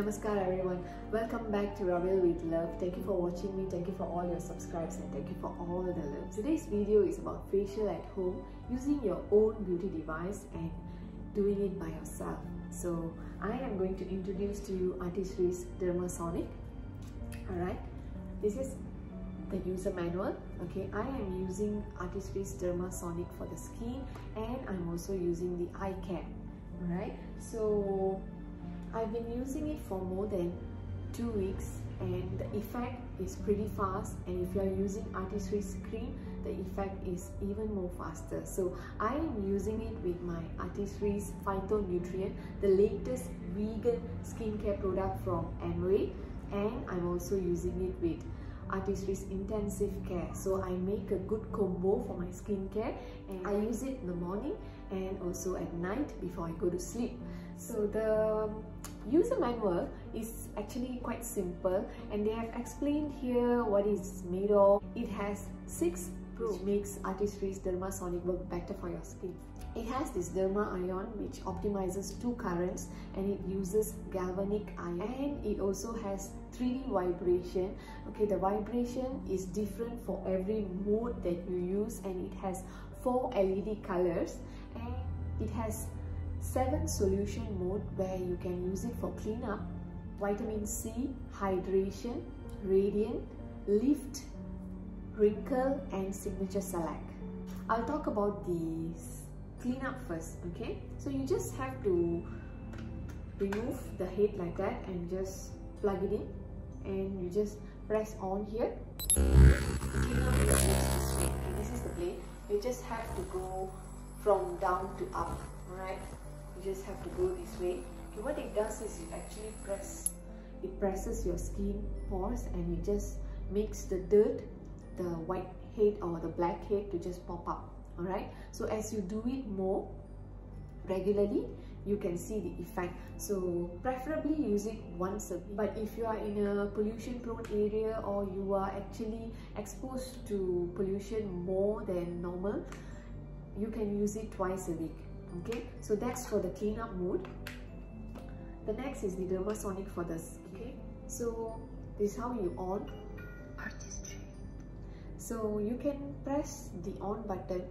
Namaskar everyone. Welcome back to Ravel with Love. Thank you for watching me. Thank you for all your subscribes and thank you for all the love. Today's video is about facial at home using your own beauty device and doing it by yourself. So I am going to introduce to you Artistry's Dermasonic. Alright, this is the user manual. Okay, I am using Artistry's Dermasonic for the skin and I'm also using the eye care. Alright, so I've been using it for more than 2 weeks and the effect is pretty fast, and if you are using Artistry's cream, the effect is even more faster. So I am using it with my Artistry's Phytonutrient, the latest vegan skincare product from Amway, and I'm also using it with Artistry's Intensive Care. So I make a good combo for my skincare and I use it in the morning and also at night before I go to sleep. So the user manual is actually quite simple and they have explained here what it's made of. It has 6 which makes Artistry's Dermasonic work better for your skin. It has this Derma Ion which optimizes 2 currents and it uses galvanic ion, and it also has 3D vibration. Okay, the vibration is different for every mode that you use and it has 4 LED colors, and it has 7 solution mode where you can use it for cleanup, vitamin C, hydration, radiant, lift, wrinkle and signature select. I'll talk about these cleanup first. Okay, so you just have to remove the head like that and just plug it in and you just press on here. Cleanup is this way. Okay, this is the blade. You just have to go from down to up. Alright, you just have to go this way. Okay, what it does is it presses your skin pores and it just makes the dirt, the white head or the black head to just pop up. Alright, so as you do it more regularly, you can see the effect. So preferably use it once a week. But if you are in a pollution prone area or you are actually exposed to pollution more than normal, you can use it twice a week. Okay, so that's for the cleanup mode. The next is the Dermasonic for the skin. Okay, so this is how you on Artistry. So you can press the on button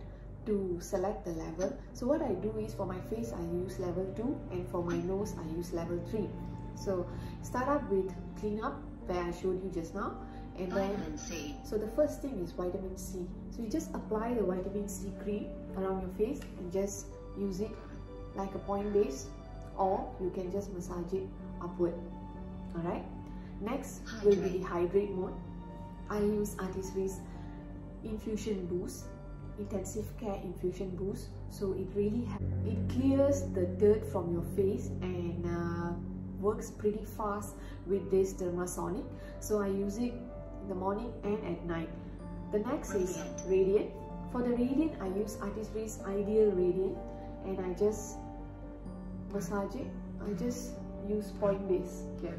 to select the level. So what I do is for my face I use level 2 and for my nose I use level 3. So start up with cleanup where I showed you just now, and then vitamin C. So the first thing is vitamin C. So you just apply the vitamin C cream around your face and just use it like a point base, or you can just massage it upward. Alright, next will be the hydrate mode. I use Artistry's Infusion Boost, Intensive Care Infusion Boost. So it really clears the dirt from your face and works pretty fast with this Dermasonic. So I use it in the morning and at night. The next is Radiant. For the Radiant, I use Artistry's Ideal Radiant and I just massage it. I just use point base here.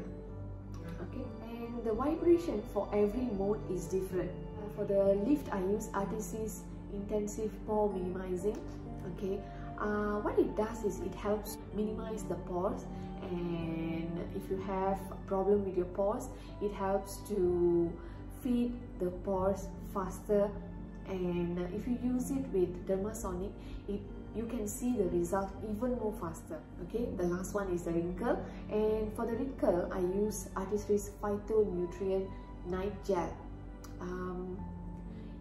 Okay, and the vibration for every mode is different. For the lift, I use Artistry's Intensive Pore Minimizing. Okay, what it does is it helps minimize the pores, and if you have a problem with your pores, it helps to feed the pores faster. And if you use it with Dermasonic, you can see the result even more faster. Okay, the last one is the wrinkle, and for the wrinkle I use Artistry's Phytonutrient Night Gel.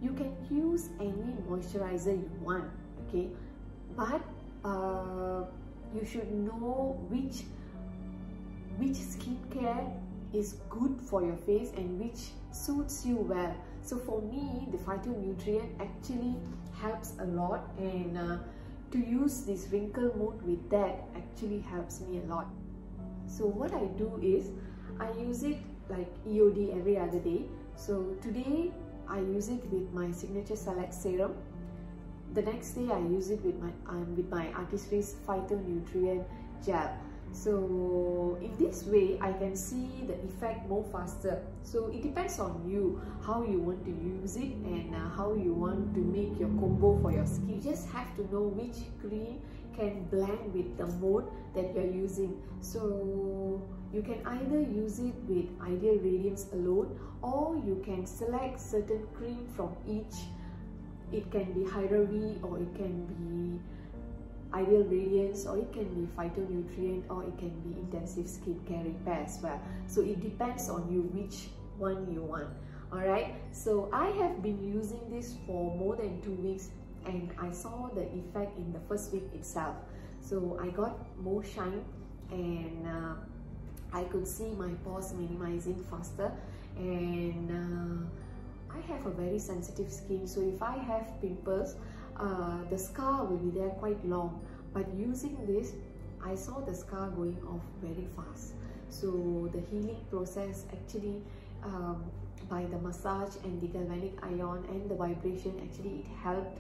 You can use any moisturizer you want, okay, but you should know which skincare is good for your face and which suits you well. So for me, the Phytonutrient actually helps a lot, and to use this wrinkle mode with that actually helps me a lot. So what I do is I use it like EOD every other day. So today I use it with my Signature Select Serum. The next day I use it with my Artistry's Phytonutrient Gel. So in this way I can see the effect more faster. So it depends on you how you want to use it and how you want to make your combo for your skin. You just have to know which cream can blend with the mode that you're using. So You can either use it with Ideal Radiance alone, or you can select certain cream from each. It can be Hydravi, or it can be Ideal Radiance, or it can be Phytonutrient, or it can be Intensive Skincare Repair as well. So it depends on you which one you want. Alright, so I have been using this for more than 2 weeks, and I saw the effect in the first week itself. So I got more shine, and I could see my pores minimizing faster, and I have a very sensitive skin, so if I have pimples, the scar will be there quite long. But using this, I saw the scar going off very fast. So the healing process actually, by the massage and the galvanic ion and the vibration, actually it helped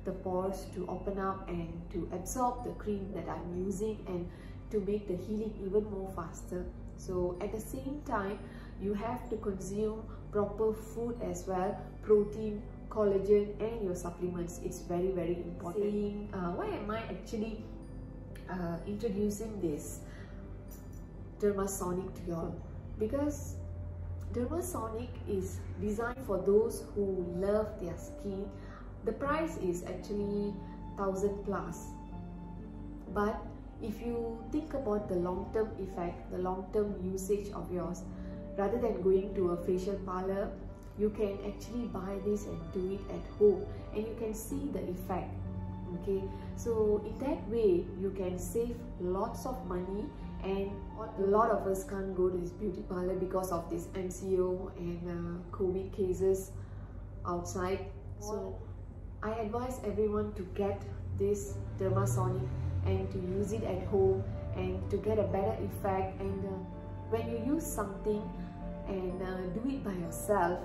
the pores to open up and to absorb the cream that I'm using, and to make the healing even more faster. So at the same time, you have to consume proper food as well, protein, collagen, and your supplements. It's very, very important. Why am I actually introducing this Dermasonic to you all? Because Dermasonic is designed for those who love their skin. The price is actually 1,000 plus, but if you think about the long-term effect, the long-term usage of yours, rather than going to a facial parlor, you can actually buy this and do it at home, and you can see the effect. Okay, so in that way you can save lots of money, and a lot of us can't go to this beauty parlor because of this MCO and COVID cases outside. So I advise everyone to get this Dermasonic and to use it at home, and to get a better effect. And when you use something and do it by yourself,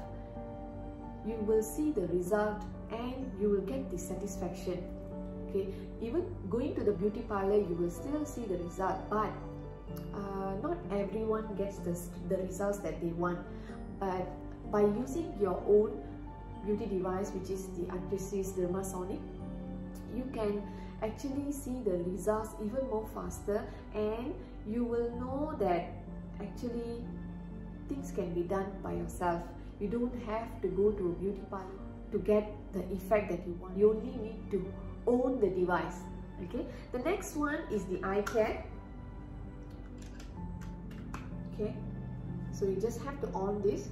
you will see the result and you will get the satisfaction. Okay, even going to the beauty parlor, you will still see the result, but not everyone gets the results that they want. But by using your own beauty device, which is the Artisys Dermasonic, you can actually see the results even more faster, and you will know that actually things can be done by yourself. You don't have to go to a beauty parlor to get the effect that you want. You only need to own the device. Okay, the next one is the eye care. Okay, so you just have to on this.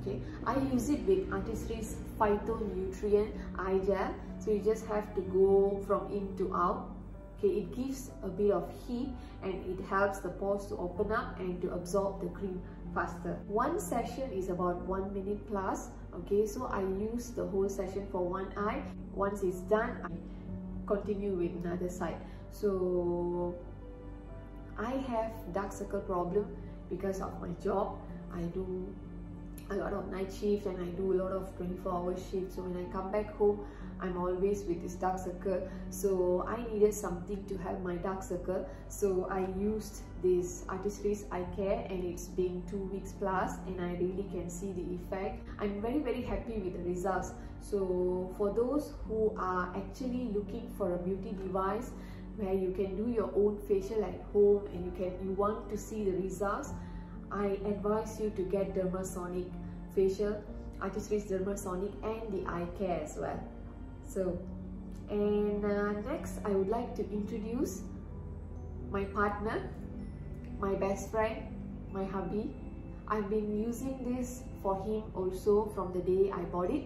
Okay, I use it with Artisys Phytonutrient Eye Gel. So you just have to go from in to out. Okay, it gives a bit of heat, and it helps the pores to open up and to absorb the cream faster. One session is about 1 minute plus. Okay, so I use the whole session for one eye. Once it's done, I continue with another side. So I have dark circle problem because of my job. I do a lot of night shift, and I do a lot of 24-hour shifts. So when I come back home, I'm always with this dark circle. So I needed something to help my dark circle. So I used this Artisys Eye Care, and it's been 2 weeks plus, and I really can see the effect. I'm very, very happy with the results. So for those who are actually looking for a beauty device where you can do your own facial at home, and you want to see the results, I advise you to get Dermasonic facial, Artisys Dermasonic, and the eye care as well. So, and next I would like to introduce my partner, my best friend, my hubby. I've been using this for him also from the day I bought it,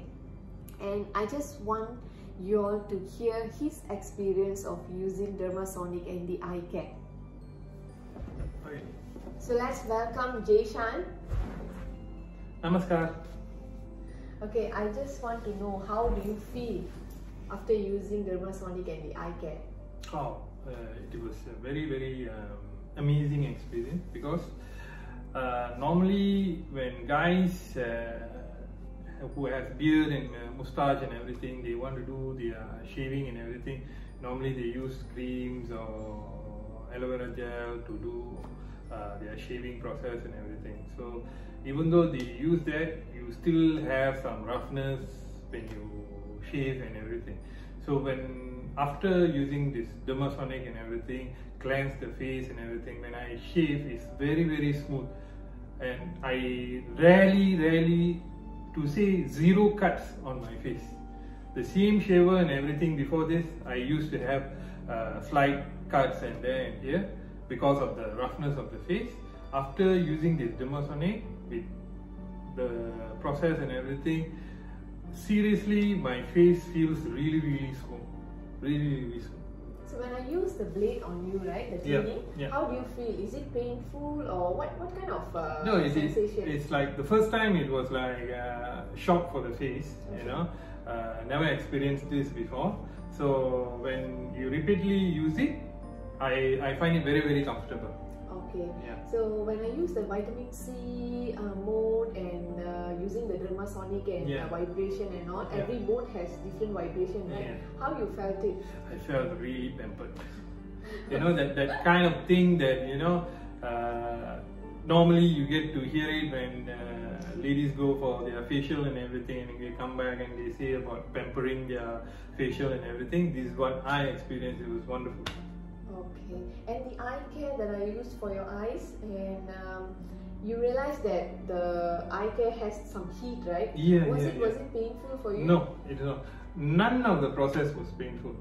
and I just want you all to hear his experience of using Dermasonic and the eye care. Okay. So let's welcome Jayshan. Namaskar. Okay, I just want to know, how do you feel after using Dermasonic and the eye care? Oh, it was a very, very amazing experience, because normally when guys who have beard and moustache and everything, they want to do their shaving and everything, normally they use creams or aloe vera gel to do their shaving process and everything. So even though they use that, you still have some roughness when you shave and everything. So after using this Dermasonic and everything, cleanse the face and everything, when I shave, it's very, very smooth. And I rarely, to say zero cuts on my face. The same shaver and everything before this, I used to have slight cuts and there and here because of the roughness of the face. After using this Dermasonic with the process and everything, seriously, my face feels really, really smooth. Really smooth. So when I use the blade on you, right, the cleaning, how do you feel? Is it painful or what kind of sensation? It's like the first time it was like shock for the face, you know. Never experienced this before. So when you repeatedly use it, I find it very, very comfortable. Okay. Yeah. So when I use the vitamin C mode and using the Dermasonic and vibration and all, every mode has different vibration, right? How you felt it? I felt really pampered. You know, that kind of thing that, you know, normally you get to hear it when ladies go for their facial and everything, and they come back and they say about pampering their facial and everything. This is what I experienced. It was wonderful. Okay. And the eye care that I used for your eyes, and you realized that the eye care has some heat, right? Was it painful for you? No, it is not. None of the process was painful.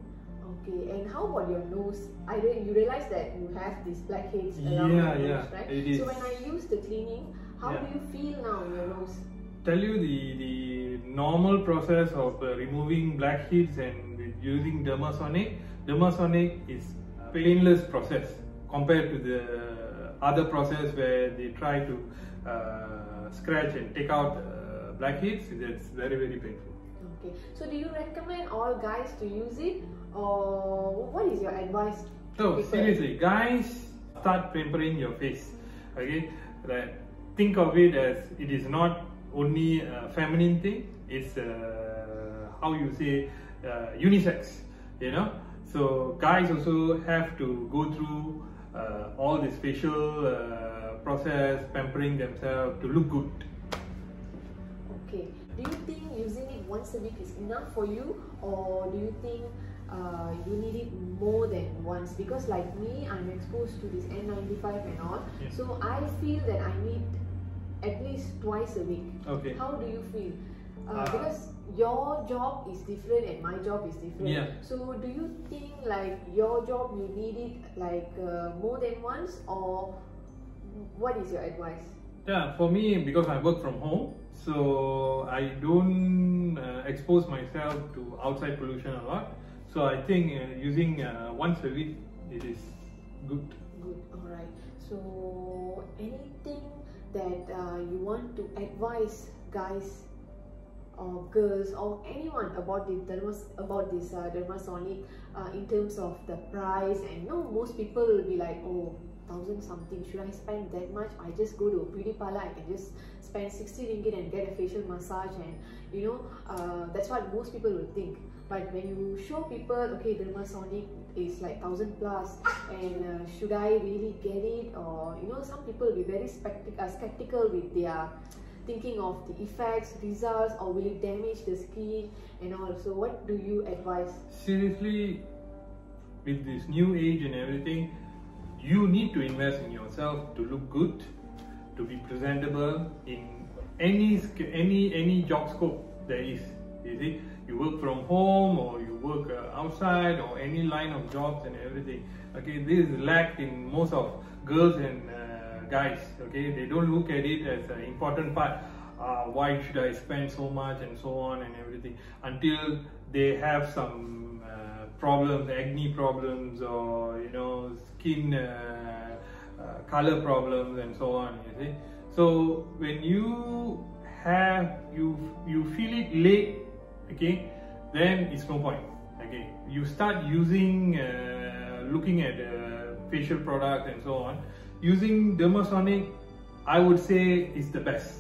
Okay. And how about your nose? You realized that you have these blackheads around your nose, right? It is. So when I use the cleaning, how do you feel now in your nose? Tell you the normal process of removing blackheads and with using Dermasonic. Dermasonic is painless process compared to the other process where they try to scratch and take out blackheads. It's very, very painful. Okay. So do you recommend all guys to use it, or what is your advice? So seriously, guys, start pampering your face. Okay, think of it as it is not only a feminine thing. It's how you say unisex. You know. So guys also have to go through all this facial process, pampering themselves to look good. Okay. Do you think using it once a week is enough for you, or do you think you need it more than once? Because like me, I'm exposed to this N95 and all, so I feel that I need at least twice a week. Okay. How do you feel? Because your job is different and my job is different. So do you think like your job you need it like more than once, or what is your advice? Yeah, for me, because I work from home, so I don't expose myself to outside pollution a lot. So I think using once a week, it is good. Good, alright. So anything that you want to advise guys or girls or anyone about this Dermasonic in terms of the price? And you know, most people will be like, oh, 1,000 something, should I spend that much? I just go to a beauty parlor, I can just spend 60 ringgit and get a facial massage, and you know, that's what most people will think. But when you show people, okay, Dermasonic is like 1,000 plus, and should I really get it? Or you know, some people will be very skeptical with their thinking of the effects, results, or will it damage the skin and all. So what do you advise? Seriously, with this new age and everything, you need to invest in yourself to look good, to be presentable in any job scope there is. You see, you work from home or you work outside or any line of jobs and everything. Okay, this is lacked in most of girls and guys. Okay, they don't look at it as an important part. Why should I spend so much and so on and everything, until they have some problems, acne problems, or you know, skin color problems and so on. You see, so when you feel it late, okay, then it's no point. Okay, you start using looking at facial product and so on. Using Dermasonic, I would say, is the best,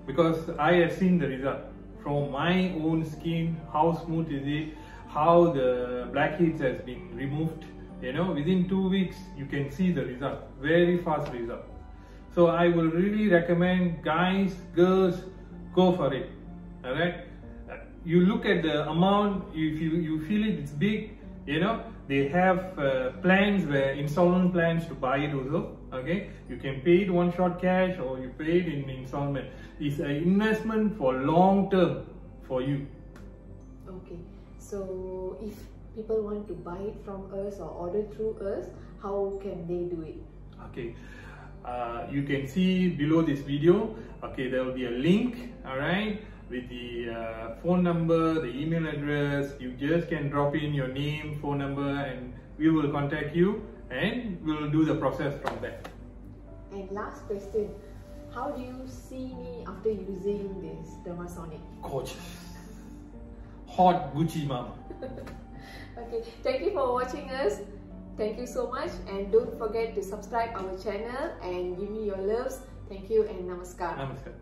because I have seen the result from my own skin. How smooth is it? How the blackheads has been removed. You know, within 2 weeks you can see the result. Very fast result. So I will really recommend guys, girls, go for it. Alright. you look at the amount, if you feel it's big, you know, they have plans where installment plans to buy it also. Okay, you can pay it one shot cash or you pay it in installment. It's an investment for long term for you. Okay, so if people want to buy it from us or order through us, how can they do it? Okay, you can see below this video. Okay, there will be a link, all right, with the phone number, the email address. You just can drop in your name, phone number, and we will contact you and we'll do the process from there. And last question, how do you see me after using this Dermasonic? Gorgeous, hot Gucci mama. Okay, thank you for watching us. Thank you so much, and don't forget to subscribe our channel and give me your loves. Thank you and namaskar. Namaskar.